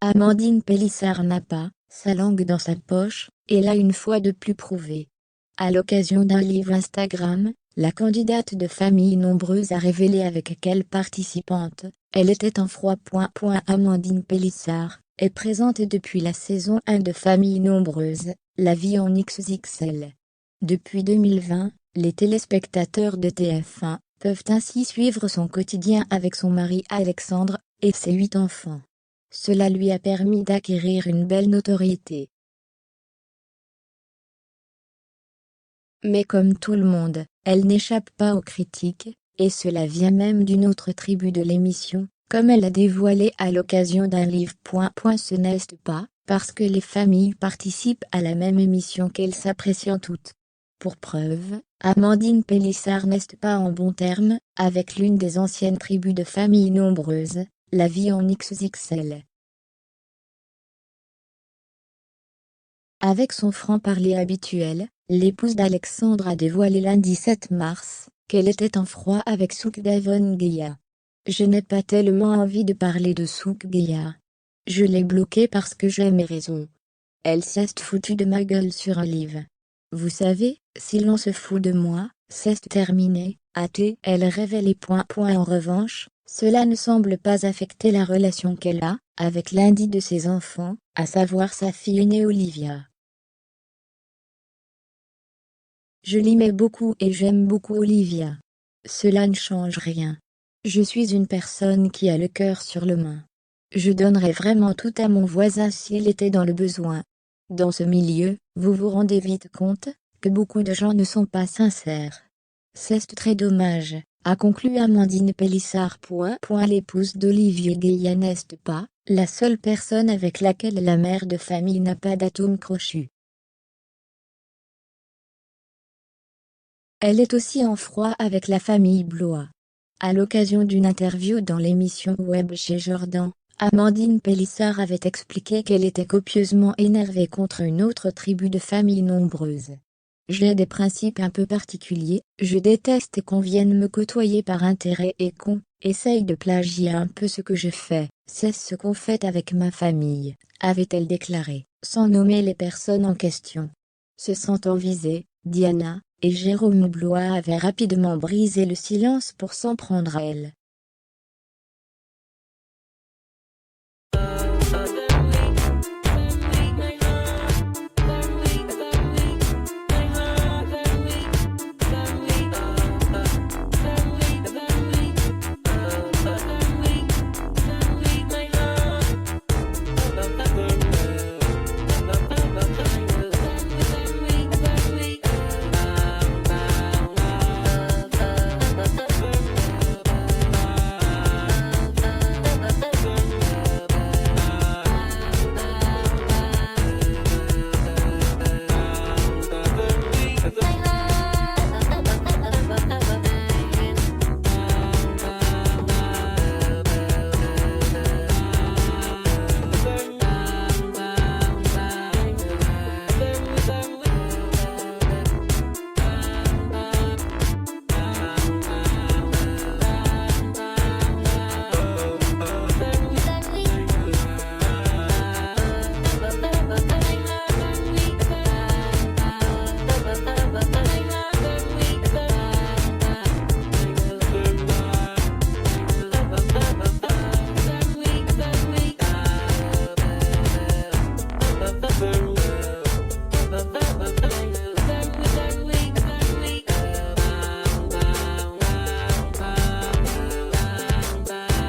Amandine Pélissard n'a pas sa langue dans sa poche, et l'a une fois de plus prouvé. À l'occasion d'un live Instagram, la candidate de Famille Nombreuse a révélé avec quelle participante elle était en froid. Amandine Pélissard est présente depuis la saison 1 de Famille Nombreuse, la vie en XXL. Depuis 2020, les téléspectateurs de TF1 peuvent ainsi suivre son quotidien avec son mari Alexandre et ses 8 enfants. Cela lui a permis d'acquérir une belle notoriété. Mais comme tout le monde, elle n'échappe pas aux critiques, et cela vient même d'une autre tribu de l'émission, comme elle a dévoilé à l'occasion d'un live. Ce n'est pas parce que les familles participent à la même émission qu'elles s'apprécient toutes. Pour preuve, Amandine Pélissard n'est pas en bons termes avec l'une des anciennes tribus de Famille Nombreuse, la vie en XXL. Avec son franc-parler habituel, l'épouse d'Alexandre a dévoilé lundi 7 mars qu'elle était en froid avec Souk Davon Guéa. Je n'ai pas tellement envie de parler de Souk Guéa. Je l'ai bloqué parce que j'ai mes raisons. Elle s'est foutue de ma gueule sur un live. Vous savez, si l'on se fout de moi, c'est terminé, a-t-elle révélé. En revanche, cela ne semble pas affecter la relation qu'elle a avec l'un de ses enfants, à savoir sa fille aînée Olivia. Je l'aimais beaucoup et j'aime beaucoup Olivia. Cela ne change rien. Je suis une personne qui a le cœur sur le main. Je donnerais vraiment tout à mon voisin s'il était dans le besoin. Dans ce milieu, vous vous rendez vite compte que beaucoup de gens ne sont pas sincères. C'est très dommage, a conclu Amandine Pélissard. L'épouse d'Olivier Guéa n'est pas la seule personne avec laquelle la mère de famille n'a pas d'atome crochu. Elle est aussi en froid avec la famille Blois. À l'occasion d'une interview dans l'émission web Chez Jordan, Amandine Pélissard avait expliqué qu'elle était copieusement énervée contre une autre tribu de Famille Nombreuse. J'ai des principes un peu particuliers, je déteste qu'on vienne me côtoyer par intérêt et qu'on essaye de plagier un peu ce que je fais. C'est ce qu'on fait avec ma famille, avait-elle déclaré, sans nommer les personnes en question. Se sentant visée, Diana et Jérôme Blois avaient rapidement brisé le silence pour s'en prendre à elle.